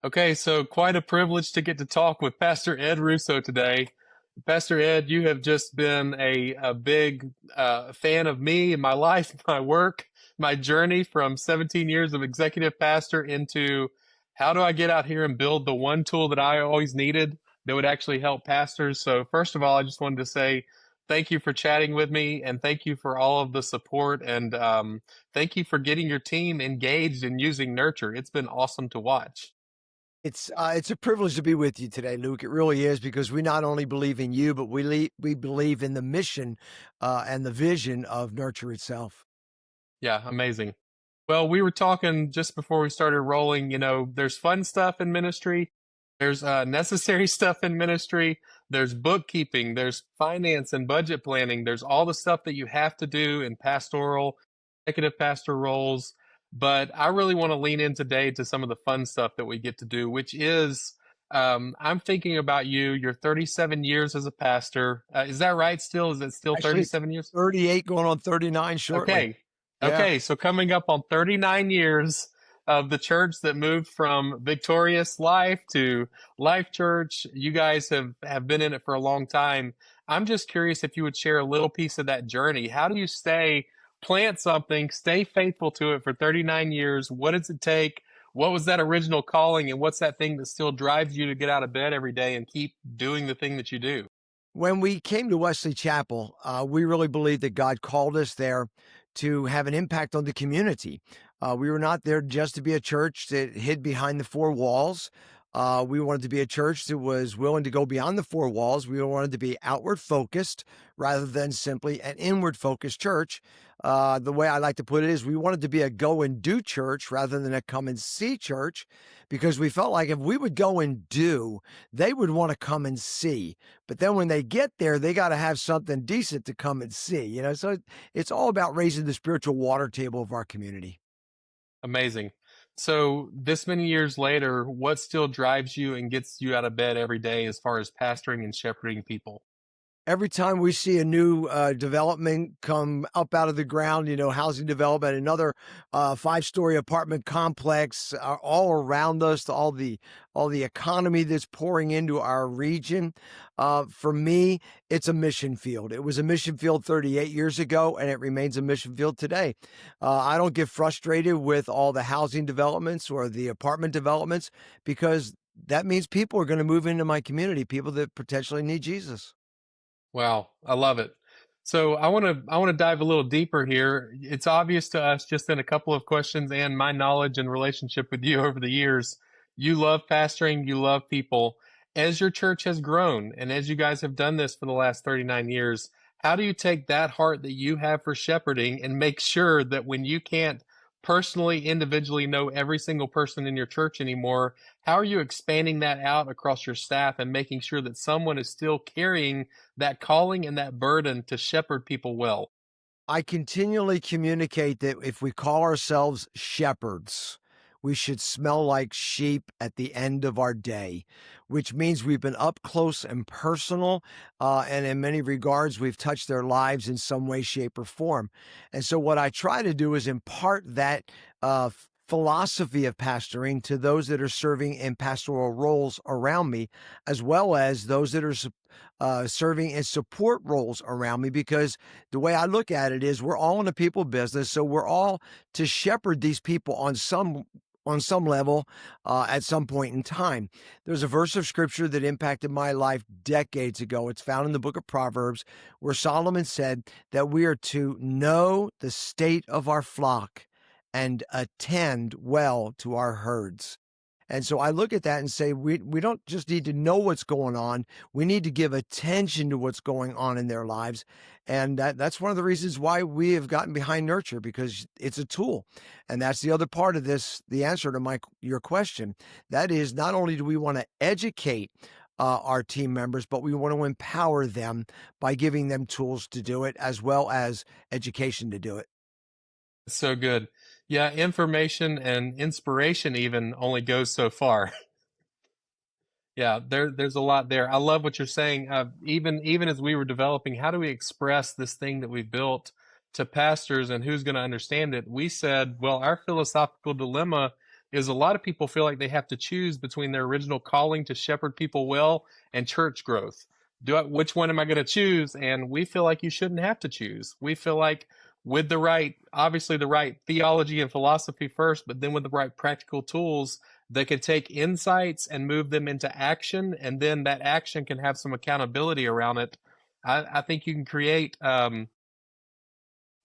Okay, so quite a privilege to get to talk with Pastor Ed Russo today. Pastor Ed, you have just been a big fan of me and my life, my work, my journey from 17 years of executive pastor into how do I get out here and build the one tool that I always needed that would actually help pastors. So, first of all, I just wanted to say thank you for chatting with me and thank you for all of the support and thank you for getting your team engaged in using Nurture. It's been awesome to watch. It's a privilege to be with you today, Luke. It really is because we not only believe in you, but we believe in the mission and the vision of Nurture itself. Yeah, amazing. Well, we were talking just before we started rolling, there's fun stuff in ministry, there's necessary stuff in ministry, there's bookkeeping, there's finance and budget planning, there's all the stuff that you have to do in pastoral, executive pastor roles. But I really want to lean in today to some of the fun stuff that we get to do, which is I'm thinking about you. You're 37 years as a pastor. Is that right still? Is it still Actually, it's 37 years? 38 going on 39 shortly. Okay. Yeah. Okay. So coming up on 39 years of the church that moved from Victorious Life to Life Church, you guys have been in it for a long time. I'm just curious if you would share a little piece of that journey. How do you plant something, stay faithful to it for 39 years? What does it take? What was that original calling? And what's that thing that still drives you to get out of bed every day and keep doing the thing that you do? When we came to Wesley Chapel, we really believed that God called us there to have an impact on the community. We were not there just to be a church that hid behind the four walls. We wanted to be a church that was willing to go beyond the four walls. We wanted to be outward focused rather than simply an inward focused church. The way I like to put it is we wanted to be a go and do church rather than a come and see church because we felt like if we would go and do, they would want to come and see. But then when they get there, they got to have something decent to come and see. So it's all about raising the spiritual water table of our community. Amazing. So, this many years later, what still drives you and gets you out of bed every day as far as pastoring and shepherding people? Every time we see a new development come up out of the ground, housing development, another five-story apartment complex all around us, all the economy that's pouring into our region. For me, it's a mission field. It was a mission field 38 years ago, and it remains a mission field today. I don't get frustrated with all the housing developments or the apartment developments because that means people are going to move into my community, people that potentially need Jesus. Wow, I love it. So, I want to dive a little deeper here. It's obvious to us just in a couple of questions and my knowledge and relationship with you over the years. You love pastoring, you love people. As your church has grown and as you guys have done this for the last 39 years, how do you take that heart that you have for shepherding and make sure that when you can't personally, individually know every single person in your church anymore, how are you expanding that out across your staff and making sure that someone is still carrying that calling and that burden to shepherd people well? I continually communicate that if we call ourselves shepherds, we should smell like sheep at the end of our day, which means we've been up close and personal. And in many regards, we've touched their lives in some way, shape, or form. And so, what I try to do is impart that philosophy of pastoring to those that are serving in pastoral roles around me, as well as those that are serving in support roles around me, because the way I look at it is we're all in a people business. So we're all to shepherd these people on some level at some point in time. There's a verse of scripture that impacted my life decades ago. It's found in the book of Proverbs, where Solomon said that we are to know the state of our flock and attend well to our herds. And so I look at that and say, we don't just need to know what's going on. We need to give attention to what's going on in their lives. And that's one of the reasons why we have gotten behind Nurture, because it's a tool. And that's the other part of this, the answer to your question. That is, not only do we want to educate our team members, but we want to empower them by giving them tools to do it, as well as education to do it. So good. Yeah, information and inspiration even only goes so far. Yeah, there's a lot there. I love what you're saying. Even as we were developing, how do we express this thing that we've built to pastors and who's going to understand it? We said, well, our philosophical dilemma is a lot of people feel like they have to choose between their original calling to shepherd people well and church growth. Which one am I going to choose? And we feel like you shouldn't have to choose. We feel like with the right, obviously the right theology and philosophy first, but then with the right practical tools that can take insights and move them into action, and then that action can have some accountability around it. I think you can create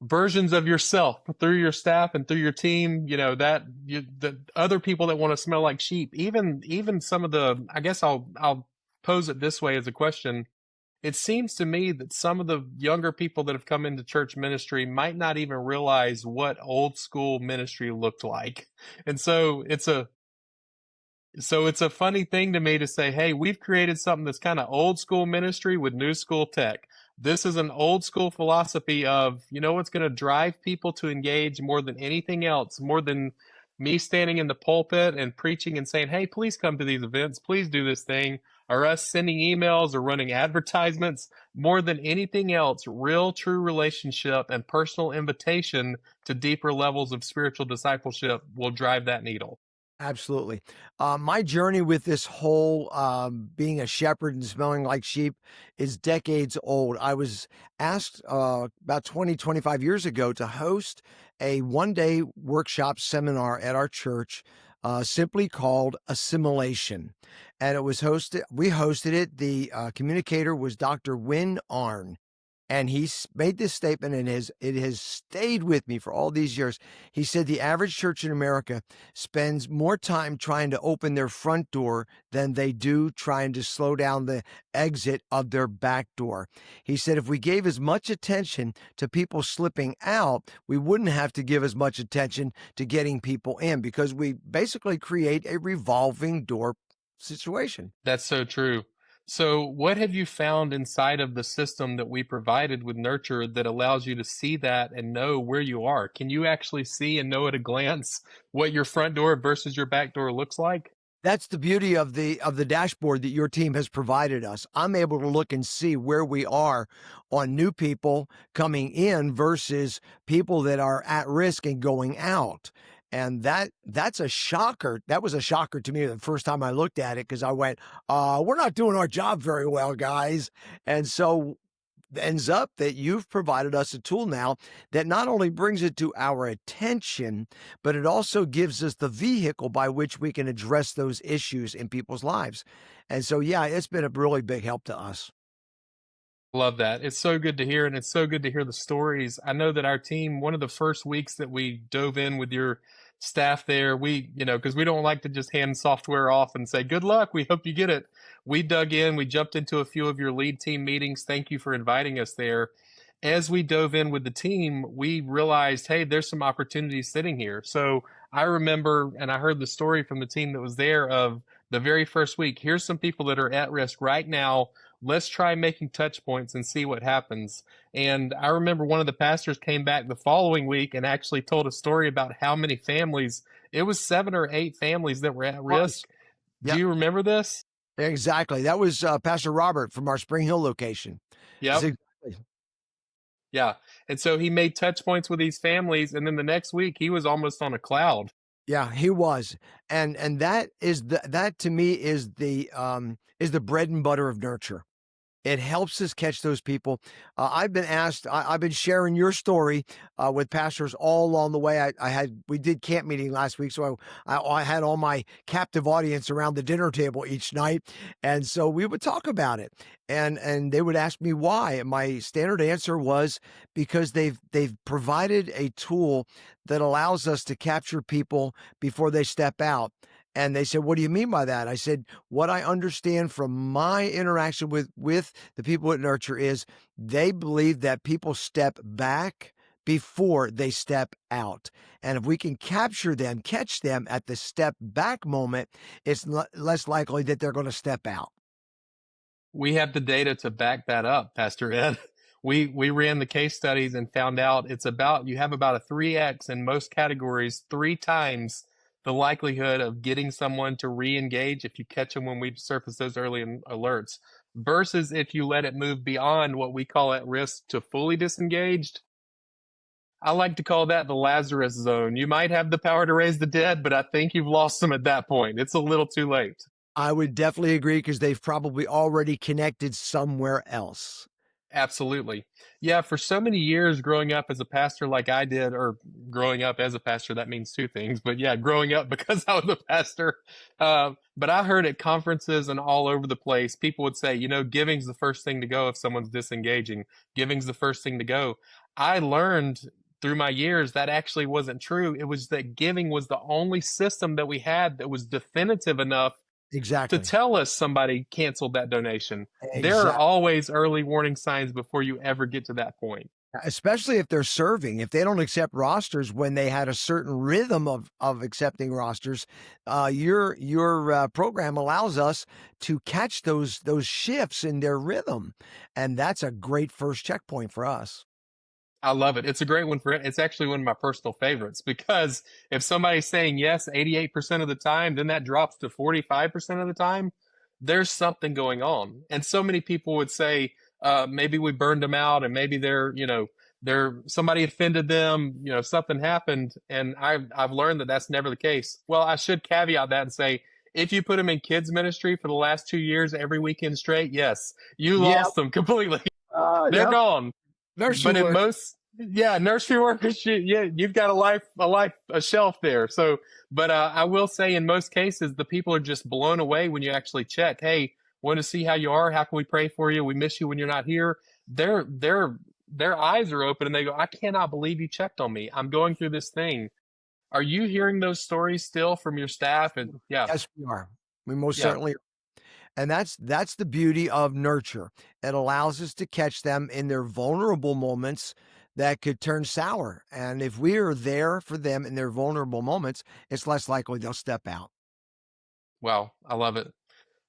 versions of yourself through your staff and through your team. You know that the other people that want to smell like sheep. Even some of the. I guess I'll pose it this way as a question. It seems to me that some of the younger people that have come into church ministry might not even realize what old school ministry looked like. And so it's a funny thing to me to say, hey, we've created something that's kind of old school ministry with new school tech. This is an old school philosophy of, what's going to drive people to engage more than anything else, more than me standing in the pulpit and preaching and saying, hey, please come to these events, please do this thing, or us sending emails or running advertisements. More than anything else, real, true relationship and personal invitation to deeper levels of spiritual discipleship will drive that needle. Absolutely. My journey with this whole being a shepherd and smelling like sheep is decades old. I was asked about 20, 25 years ago to host a 1-day workshop seminar at our church, simply called Assimilation. And we hosted it. The communicator was Dr. Win Arn. And he made this statement, and it has stayed with me for all these years. He said the average church in America spends more time trying to open their front door than they do trying to slow down the exit of their back door. He said if we gave as much attention to people slipping out, we wouldn't have to give as much attention to getting people in, because we basically create a revolving door situation. That's so true. So, what have you found inside of the system that we provided with Nurture that allows you to see that and know where you are? Can you actually see and know at a glance what your front door versus your back door looks like? That's the beauty of the dashboard that your team has provided us. I'm able to look and see where we are on new people coming in versus people that are at risk and going out. And that's a shocker. That was a shocker to me the first time I looked at it, because I went, we're not doing our job very well, guys. And so ends up that you've provided us a tool now that not only brings it to our attention, but it also gives us the vehicle by which we can address those issues in people's lives. And so, yeah, it's been a really big help to us. Love that. It's so good to hear, and it's so good to hear the stories. I know that our team, one of the first weeks that we dove in with your staff there, because we don't like to just hand software off and say, good luck, we hope you get it. We dug in, we jumped into a few of your lead team meetings. Thank you for inviting us there. As we dove in with the team, we realized, hey, there's some opportunities sitting here. So I remember, and I heard the story from the team that was there of the very first week. Here's some people that are at risk right now. Let's try making touch points and see what happens. And I remember one of the pastors came back the following week and actually told a story about how many families, it was 7 or 8 families that were at Was. risk. Do Yep, you remember this? exactly. That was Pastor Robert from our Spring Hill location. That's Yep. exactly. Yeah. And so he made touch points with these families. And then the next week, he was almost on a cloud. Yeah, he was. And that to me is the bread and butter of Nurture. It helps us catch those people. I've been sharing your story with pastors all along the way. We did camp meeting last week, so I had all my captive audience around the dinner table each night, and so we would talk about it, and they would ask me why. And my standard answer was because they've provided a tool that allows us to capture people before they step out. And they said, what do you mean by that? I said, what I understand from my interaction with the people at Nurture is they believe that people step back before they step out. And if we can capture them, catch them at the step back moment, it's less likely that they're going to step out. We have the data to back that up, Pastor Ed. We ran the case studies and found out you have about a 3x in most categories, 3 times the likelihood of getting someone to re-engage if you catch them when we surface those early alerts versus if you let it move beyond what we call at risk to fully disengaged. I like to call that the Lazarus zone. You might have the power to raise the dead, but I think you've lost them at that point. It's a little too late. I would definitely agree because they've probably already connected somewhere else. Absolutely. Yeah, for so many years growing up as a pastor like I did, or growing up as a pastor, that means two things. But yeah, growing up because I was a pastor. But I heard at conferences and all over the place, people would say, giving's the first thing to go if someone's disengaging. Giving's the first thing to go. I learned through my years that actually wasn't true. It was that giving was the only system that we had that was definitive enough to Exactly. tell us somebody canceled that donation. There are Exactly. always early warning signs before you ever get to that point. Especially if they're serving. If they don't accept rosters when they had a certain rhythm of accepting rosters, your program allows us to catch those shifts in their rhythm, and that's a great first checkpoint for us. I love it. It's a great one for it. It's actually one of my personal favorites because if somebody's saying yes 88% of the time, then that drops to 45% of the time. There's something going on. And so many people would say, maybe we burned them out and maybe they're somebody offended them, something happened. And I've learned that that's never the case. Well, I should caveat that and say, if you put them in kids ministry for the last 2 years, every weekend straight, yes, you Yeah. lost them completely. They're Yep. gone. Nursery But in work. most, yeah, nursery workers, you've got a shelf there. So, but I will say, in most cases, the people are just blown away when you actually check. Hey, want to see how you are? How can we pray for you? We miss you when you're not here. Their eyes are open and they go, I cannot believe you checked on me. I'm going through this thing. Are you hearing those stories still from your staff? And yeah, Yes, we are. We most yeah. certainly. And that's the beauty of nurture. It allows us to catch them in their vulnerable moments that could turn sour. And if we are there for them in their vulnerable moments, it's less likely they'll step out. Wow, I love it.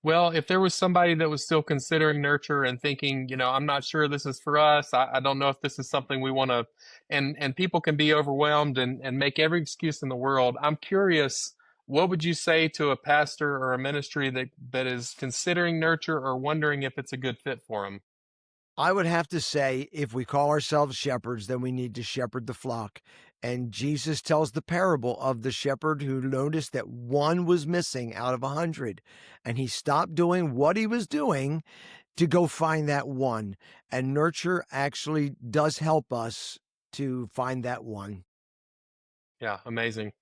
Well, if there was somebody that was still considering nurture and thinking, I'm not sure this is for us. I don't know if this is something we want to, and people can be overwhelmed and make every excuse in the world. I'm curious, what would you say to a pastor or a ministry that is considering nurture or wondering if it's a good fit for them? I would have to say, if we call ourselves shepherds, then we need to shepherd the flock. And Jesus tells the parable of the shepherd who noticed that one was missing out of 100. And he stopped doing what he was doing to go find that one. And nurture actually does help us to find that one. Yeah, amazing.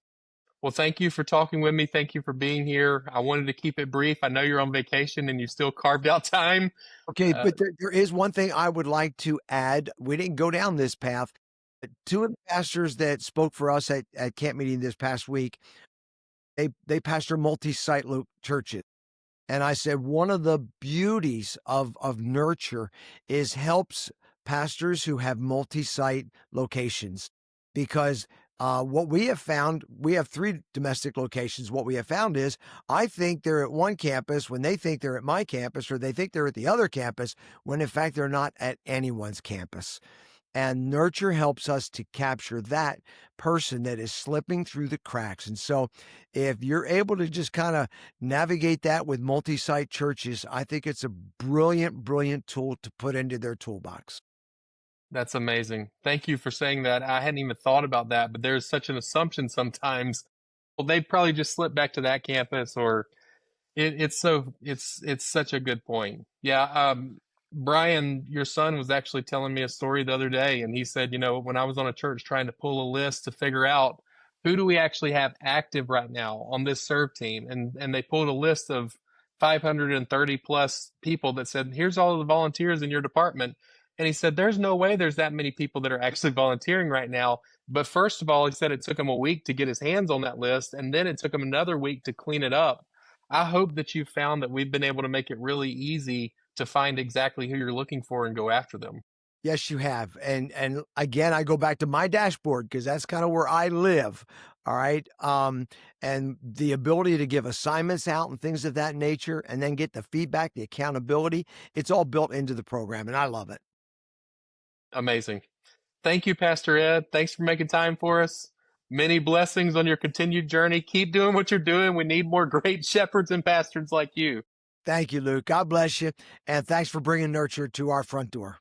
Well, thank you for talking with me. Thank you for being here. I wanted to keep it brief. I know you're on vacation and you still carved out time. Okay, Uh, but there is one thing I would like to add. We didn't go down this path. Two of the pastors that spoke for us at camp meeting this past week, they pastor multi-site churches. And I said one of the beauties of nurture is helps pastors who have multi-site locations because what we have found, we have 3 domestic locations. What we have found is I think they're at one campus when they think they're at my campus, or they think they're at the other campus when in fact they're not at anyone's campus. And nurture helps us to capture that person that is slipping through the cracks. And so, if you're able to just kind of navigate that with multi site churches, I think it's a brilliant, brilliant tool to put into their toolbox. That's amazing. Thank you for saying that. I hadn't even thought about that, but there's such an assumption sometimes. Well, they probably just slip back to that campus, or it's such a good point. Yeah, Brian, your son was actually telling me a story the other day, and he said, when I was on a church trying to pull a list to figure out who do we actually have active right now on this serve team, and they pulled a list of 530 plus people that said, here's all of the volunteers in your department. And he said, there's no way there's that many people that are actually volunteering right now. But first of all, he said it took him a week to get his hands on that list, and then it took him another week to clean it up. I hope that you found that we've been able to make it really easy to find exactly who you're looking for and go after them. Yes, you have. And again, I go back to my dashboard because that's kind of where I live. All right. And the ability to give assignments out and things of that nature and then get the feedback, the accountability, it's all built into the program. And I love it. Amazing. Thank you, Pastor Ed. Thanks for making time for us. Many blessings on your continued journey. Keep doing what you're doing. We need more great shepherds and pastors like you. Thank you, Luke. God bless you. And thanks for bringing nurture to our front door.